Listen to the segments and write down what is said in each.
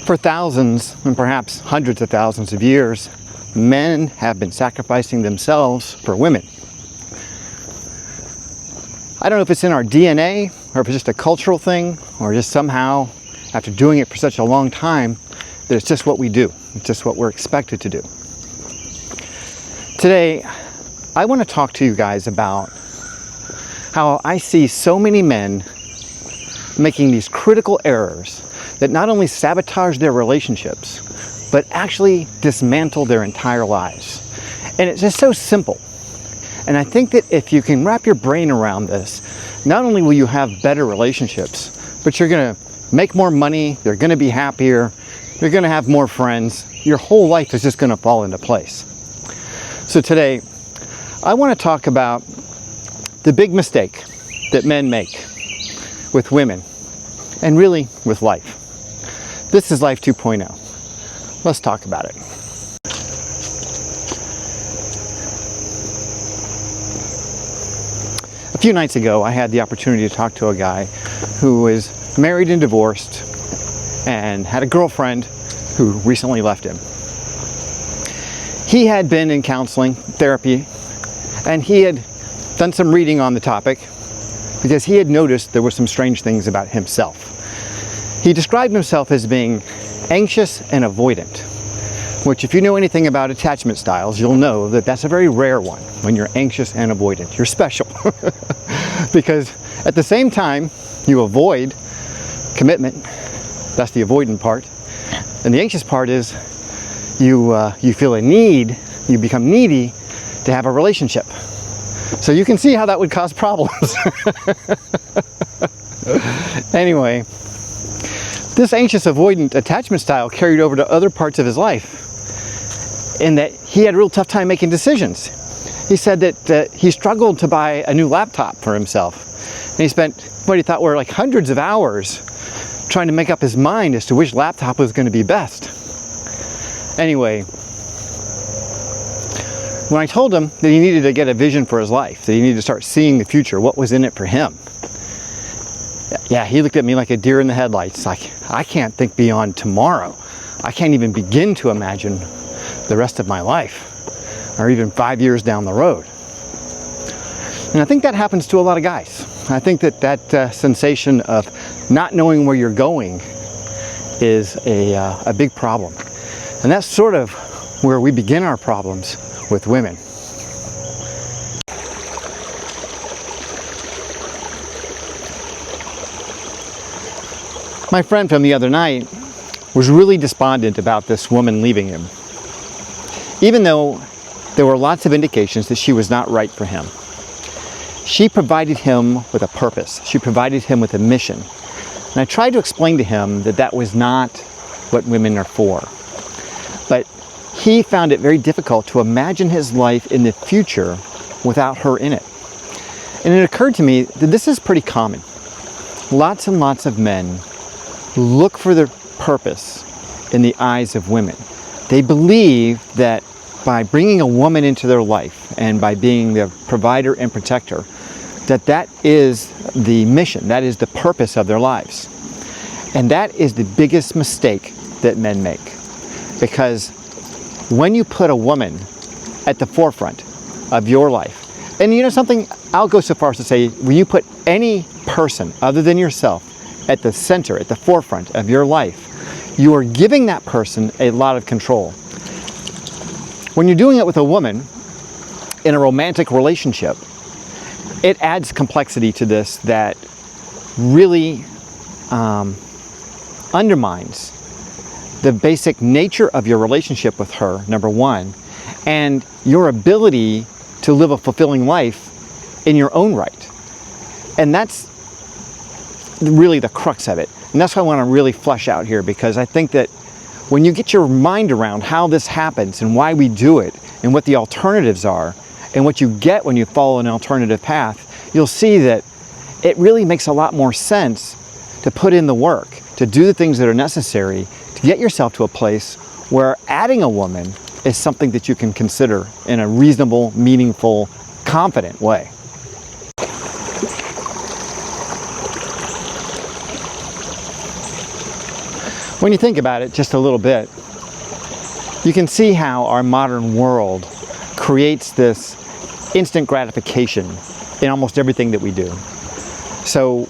For thousands and perhaps hundreds of thousands of years, men have been sacrificing themselves for women. I don't know if it's in our DNA or if it's just a cultural thing or just somehow, after doing it for such a long time, that it's just what we do. It's just what we're expected to do. Today, I want to talk to you guys about how I see so many men making these critical errors that not only sabotage their relationships, but actually dismantle their entire lives. And it's just so simple. And I think that if you can wrap your brain around this, not only will you have better relationships, but you're going to make more money, you're going to be happier, you're going to have more friends, your whole life is just going to fall into place. So today, I want to talk about the big mistake that men make with women, and really with life. This is Life 2.0. Let's talk about it. A few nights ago, I had the opportunity to talk to a guy who was married and divorced and had a girlfriend who recently left him. He had been in counseling, therapy, and he had done some reading on the topic because he had noticed there were some strange things about himself. He described himself as being anxious and avoidant, which if you know anything about attachment styles, you'll know that that's a very rare one when you're anxious and avoidant. You're special because at the same time you avoid commitment, that's the avoidant part, and the anxious part is you feel a need, you become needy to have a relationship. So you can see how that would cause problems. Anyway, this anxious avoidant attachment style carried over to other parts of his life in that he had a real tough time making decisions. He said that he struggled to buy a new laptop for himself. And he spent what he thought were like hundreds of hours trying to make up his mind as to which laptop was going to be best. Anyway, when I told him that he needed to get a vision for his life, that he needed to start seeing the future, what was in it for him, yeah, he looked at me like a deer in the headlights. Like, I can't think beyond tomorrow. I can't even begin to imagine the rest of my life, or even 5 years down the road. And I think that happens to a lot of guys. I think that sensation of not knowing where you're going is a big problem. And that's sort of where we begin our problems with women. My friend from the other night was really despondent about this woman leaving him, even though there were lots of indications that she was not right for him. She provided him with a purpose. She provided him with a mission. And I tried to explain to him that that was not what women are for. But he found it very difficult to imagine his life in the future without her in it. And it occurred to me that this is pretty common. Lots and lots of men look for their purpose in the eyes of women. They believe that by bringing a woman into their life and by being the provider and protector, that is the mission, that is the purpose of their lives. And that is the biggest mistake that men make. Because when you put a woman at the forefront of your life, and you know something, I'll go so far as to say, when you put any person other than yourself at the center, at the forefront of your life, you are giving that person a lot of control. When you're doing it with a woman in a romantic relationship, it adds complexity to this that really undermines the basic nature of your relationship with her, number one, and your ability to live a fulfilling life in your own right. And that's really the crux of it. And that's what I want to really flesh out here, because I think that when you get your mind around how this happens and why we do it and what the alternatives are and what you get when you follow an alternative path, you'll see that it really makes a lot more sense to put in the work, to do the things that are necessary to get yourself to a place where adding a woman is something that you can consider in a reasonable, meaningful, confident way. When you think about it just a little bit, you can see how our modern world creates this instant gratification in almost everything that we do. So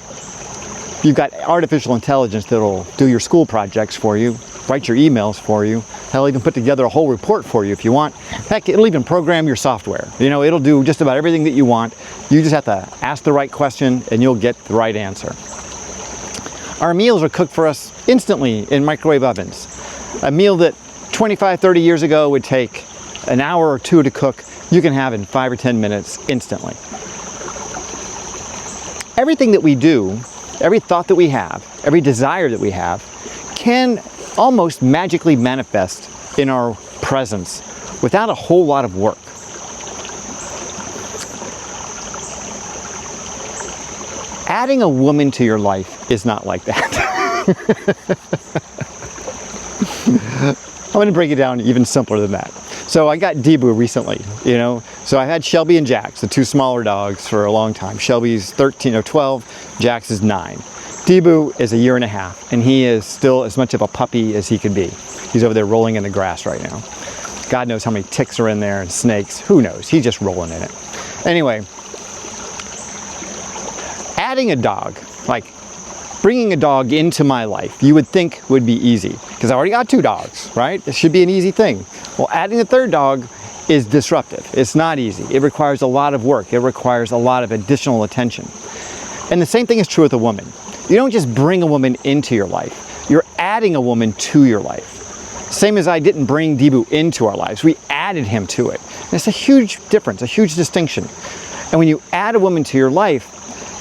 you've got artificial intelligence that'll do your school projects for you, write your emails for you, hell, even put together a whole report for you if you want. Heck, it'll even program your software. You know, it'll do just about everything that you want. You just have to ask the right question and you'll get the right answer. Our meals are cooked for us instantly in microwave ovens. A meal that 25, 30 years ago would take an hour or two to cook, you can have in 5 or 10 minutes instantly. Everything that we do, every thought that we have, every desire that we have, can almost magically manifest in our presence without a whole lot of work. Adding a woman to your life is not like that. I'm going to break it down even simpler than that. So I got Debu recently, you know. So I had Shelby and Jax, the two smaller dogs, for a long time. Shelby's 13 or 12, Jax is 9. Debu is a year and a half, and he is still as much of a puppy as he could be. He's over there rolling in the grass right now. God knows how many ticks are in there and snakes. Who knows? He's just rolling in it. Anyway, adding a dog, like bringing a dog into my life, you would think would be easy because I already got 2 dogs, right? It should be an easy thing. Well, adding a 3rd dog is disruptive. It's not easy. It requires a lot of work. It requires a lot of additional attention. And the same thing is true with a woman. You don't just bring a woman into your life. You're adding a woman to your life. Same as I didn't bring Debu into our lives. We added him to it. And it's a huge difference, a huge distinction. And when you add a woman to your life,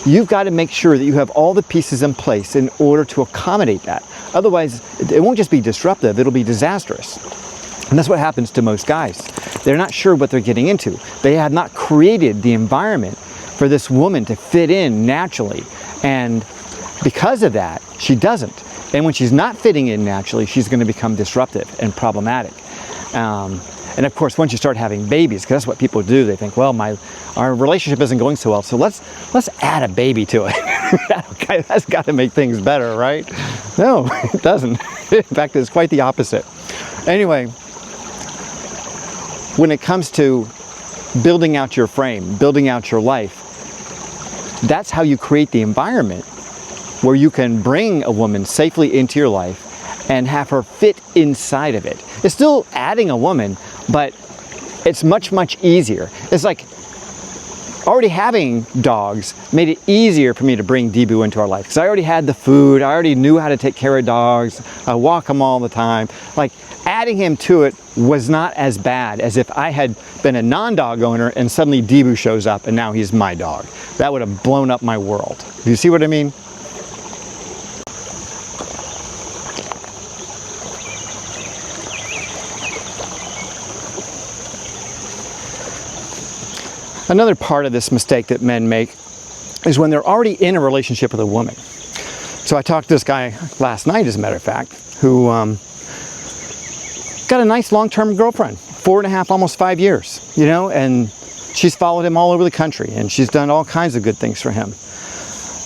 you've got to make sure that you have all the pieces in place in order to accommodate that. Otherwise, it won't just be disruptive, it'll be disastrous. And that's what happens to most guys. They're not sure what they're getting into. They have not created the environment for this woman to fit in naturally. And because of that, she doesn't. And when she's not fitting in naturally, she's going to become disruptive and problematic. And of course, once you start having babies, because that's what people do, they think, well, our relationship isn't going so well, so let's add a baby to it. That's got to make things better, right? No, it doesn't. In fact, it's quite the opposite. Anyway, when it comes to building out your frame, building out your life, that's how you create the environment where you can bring a woman safely into your life and have her fit inside of it. It's still adding a woman, but it's much, much easier. It's like already having dogs made it easier for me to bring Debu into our life because I already had the food, I already knew how to take care of dogs, I walk them all the time. Like adding him to it was not as bad as if I had been a non-dog owner and suddenly Debu shows up and now he's my dog. That would have blown up my world. Do you see what I mean? Another part of this mistake that men make is when they're already in a relationship with a woman. So I talked to this guy last night, as a matter of fact, who got a nice long-term girlfriend, 4.5, almost 5 years, you know, and she's followed him all over the country and she's done all kinds of good things for him.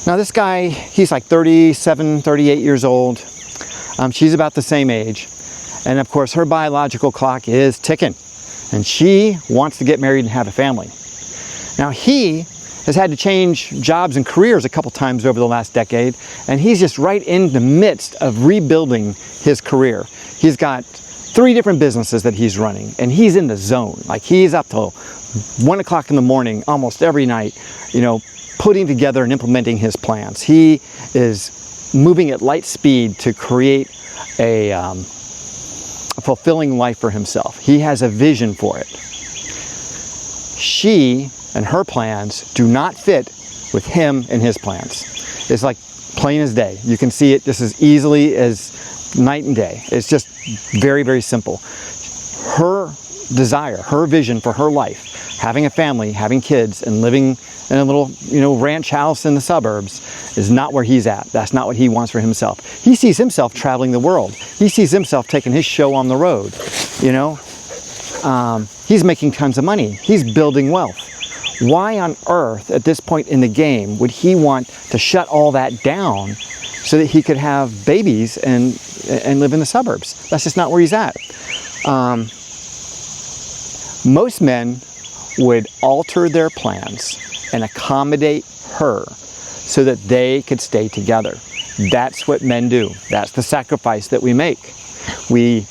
Now this guy, he's like 37, 38 years old. She's about the same age. And of course her biological clock is ticking and she wants to get married and have a family. Now he has had to change jobs and careers a couple times over the last decade, and he's just right in the midst of rebuilding his career. He's got 3 different businesses that he's running, and he's in the zone. Like he's up till 1 o'clock in the morning almost every night, you know, putting together and implementing his plans. He is moving at light speed to create a fulfilling life for himself. He has a vision for it. She and her plans do not fit with him and his plans. It's like plain as day. You can see it just as easily as night and day. It's just very, very simple. Her desire, her vision for her life, having a family, having kids, and living in a little, you know, ranch house in the suburbs is not where he's at. That's not what he wants for himself. He sees himself traveling the world. He sees himself taking his show on the road, you know. He's making tons of money. He's building wealth. Why on earth, at this point in the game, would he want to shut all that down so that he could have babies and live in the suburbs? That's just not where he's at. Most men would alter their plans and accommodate her so that they could stay together. That's what men do. That's the sacrifice that we make. We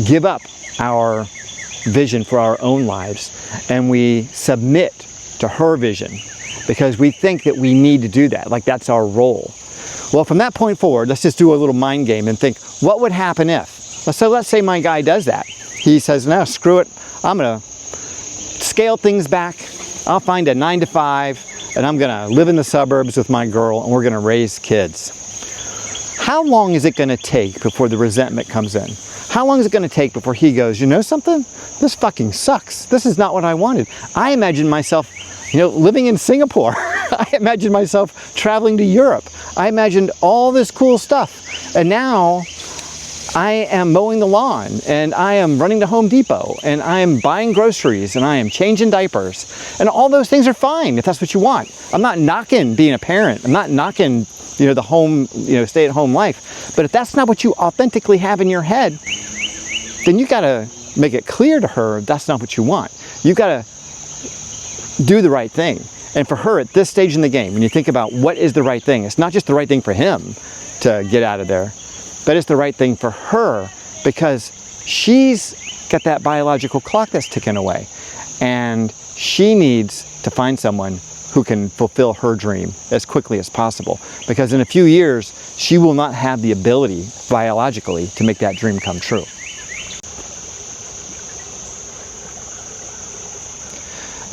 give up our vision for our own lives and we submit to her vision because we think that we need to do that, like that's our role. Well, from that point forward, let's just do a little mind game and think, what would happen if? So let's say my guy does that. He says, no, screw it. I'm gonna scale things back. I'll find a 9-to-5 and I'm gonna live in the suburbs with my girl and we're gonna raise kids. How long is it gonna take before the resentment comes in? How long is it gonna take before he goes, you know something? This fucking sucks. This is not what I wanted. I imagined myself, living in Singapore. I imagined myself traveling to Europe. I imagined all this cool stuff. And now I am mowing the lawn and I am running to Home Depot and I am buying groceries and I am changing diapers. And all those things are fine if that's what you want. I'm not knocking being a parent. I'm not knocking the home, stay-at-home life. But if that's not what you authentically have in your head, then you gotta make it clear to her that's not what you want. You gotta do the right thing. And for her at this stage in the game, when you think about what is the right thing, it's not just the right thing for him to get out of there, but it's the right thing for her because she's got that biological clock that's ticking away. And she needs to find someone who can fulfill her dream as quickly as possible. Because in a few years, she will not have the ability biologically to make that dream come true.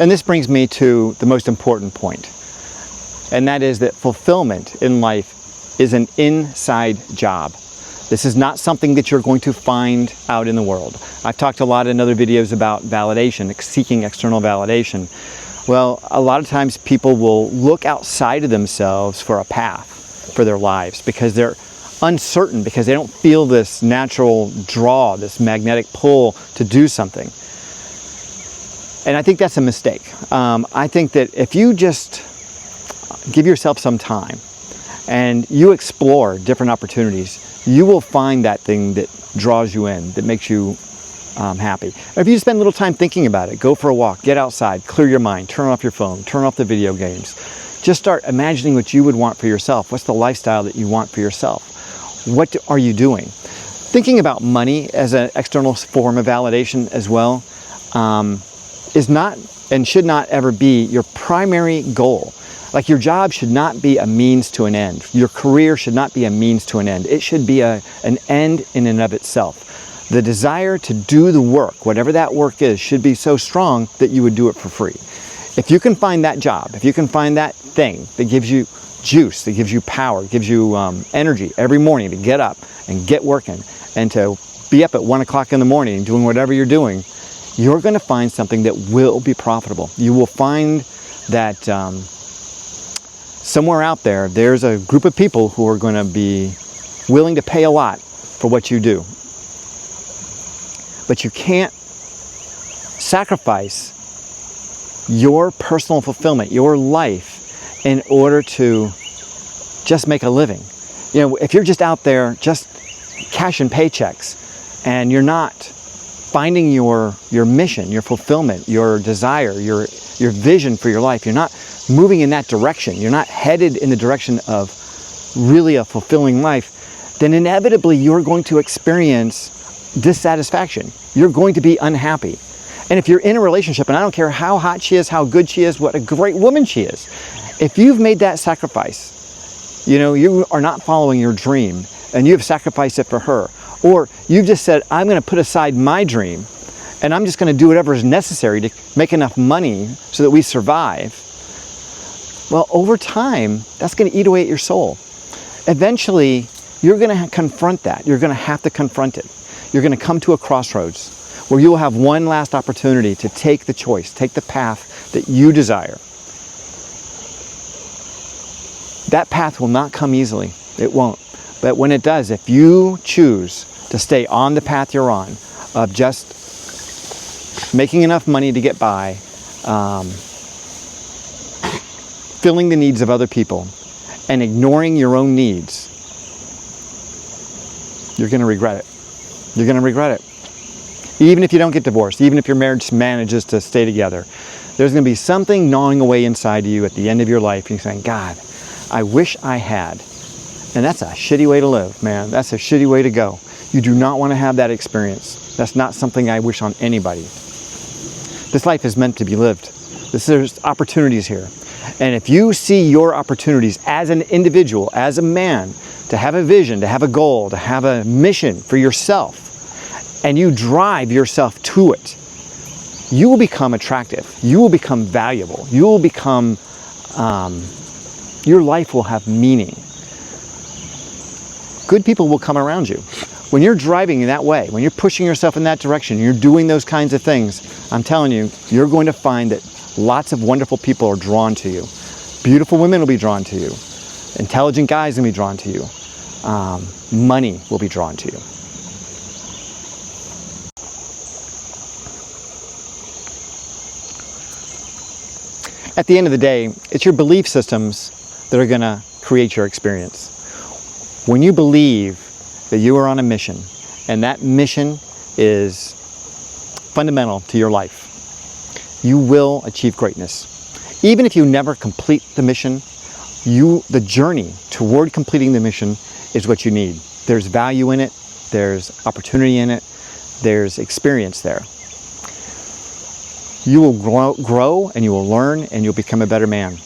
And this brings me to the most important point, and that is that fulfillment in life is an inside job. This is not something that you're going to find out in the world. I've talked a lot in other videos about validation, seeking external validation. Well, a lot of times people will look outside of themselves for a path for their lives because they're uncertain, because they don't feel this natural draw, this magnetic pull to do something. And I think that's a mistake. I think that if you just give yourself some time and you explore different opportunities, you will find that thing that draws you in, that makes you happy. Or if you spend a little time thinking about it, go for a walk, get outside, clear your mind, turn off your phone, turn off the video games. Just start imagining what you would want for yourself. What's the lifestyle that you want for yourself? What are you doing? Thinking about money as an external form of validation as well is not and should not ever be your primary goal. Like your job should not be a means to an end. Your career should not be a means to an end. It should be an end in and of itself. The desire to do the work, whatever that work is, should be so strong that you would do it for free. If you can find that job, if you can find that thing that gives you juice, that gives you power, gives you energy every morning to get up and get working and to be up at 1 o'clock in the morning doing whatever you're doing, you're going to find something that will be profitable. You will find that somewhere out there, there's a group of people who are going to be willing to pay a lot for what you do. But you can't sacrifice your personal fulfillment, your life, in order to just make a living. If you're just out there just cashing paychecks and you're not finding your mission, your fulfillment, your desire, your vision for your life, you're not moving in that direction, you're not headed in the direction of really a fulfilling life, then inevitably you're going to experience dissatisfaction. You're going to be unhappy. And if you're in a relationship, and I don't care how hot she is, how good she is, what a great woman she is, if you've made that sacrifice, you are not following your dream and you have sacrificed it for her, or you've just said, I'm going to put aside my dream and I'm just going to do whatever is necessary to make enough money so that we survive, well, over time, that's going to eat away at your soul. Eventually, you're going to confront that. You're going to have to confront it. You're going to come to a crossroads where you will have one last opportunity to take the choice, take the path that you desire. That path will not come easily. It won't. But when it does, if you choose to stay on the path you're on, of just making enough money to get by, fulfilling the needs of other people and ignoring your own needs, you're going to regret it. You're going to regret it. Even if you don't get divorced, even if your marriage manages to stay together, there's going to be something gnawing away inside of you at the end of your life. And you're saying, God, I wish I had. And that's a shitty way to live, man. That's a shitty way to go. You do not want to have that experience. That's not something I wish on anybody. This life is meant to be lived. There's opportunities here. And if you see your opportunities as an individual, as a man, to have a vision, to have a goal, to have a mission for yourself, and you drive yourself to it, you will become attractive. You will become valuable. You will become, your life will have meaning. Good people will come around you. When you're driving in that way, when you're pushing yourself in that direction, you're doing those kinds of things, I'm telling you, you're going to find that lots of wonderful people are drawn to you. Beautiful women will be drawn to you. Intelligent guys will be drawn to you. Money will be drawn to you. At the end of the day, it's your belief systems that are going to create your experience. When you believe that you are on a mission, and that mission is fundamental to your life, you will achieve greatness. Even if you never complete the mission, the journey toward completing the mission is what you need. There's value in it, there's opportunity in it, there's experience there. You will grow and you will learn and you'll become a better man.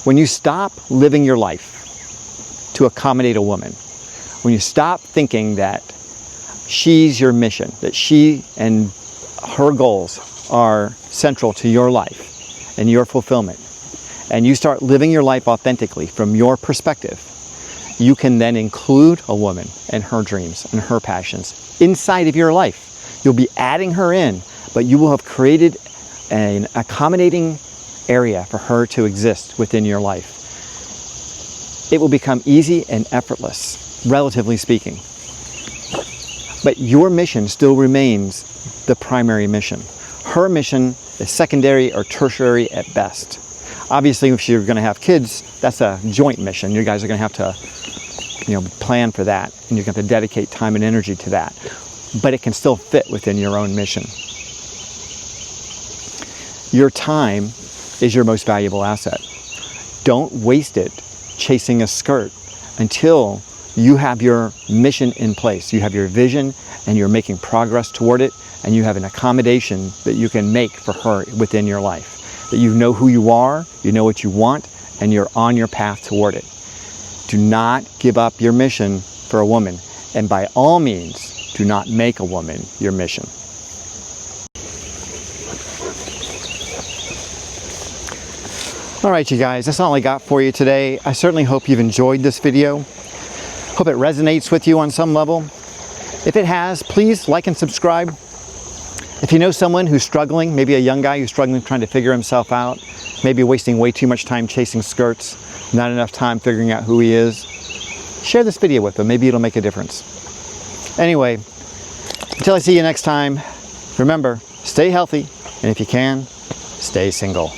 When you stop living your life to accommodate a woman, when you stop thinking that she's your mission, that she and her goals are central to your life and your fulfillment, and you start living your life authentically from your perspective, you can then include a woman and her dreams and her passions inside of your life. You'll be adding her in, but you will have created an accommodating area for her to exist within your life. It will become easy and effortless, relatively speaking. But your mission still remains the primary mission. Her mission is secondary or tertiary at best. Obviously, if you're going to have kids, that's a joint mission. You guys are going to have to, plan for that, and you're going to have to dedicate time and energy to that. But it can still fit within your own mission. Your time is your most valuable asset. Don't waste it chasing a skirt until you have your mission in place. You have your vision and you're making progress toward it, and you have an accommodation that you can make for her within your life. That you know who you are, you know what you want, and you're on your path toward it. Do not give up your mission for a woman, and by all means, do not make a woman your mission. All right, you guys, that's all I got for you today. I certainly hope you've enjoyed this video. Hope it resonates with you on some level. If it has, please like and subscribe. If you know someone who's struggling, maybe a young guy who's struggling trying to figure himself out, maybe wasting way too much time chasing skirts, not enough time figuring out who he is, share this video with them. Maybe it'll make a difference. Anyway, until I see you next time, remember, stay healthy, and if you can, stay single.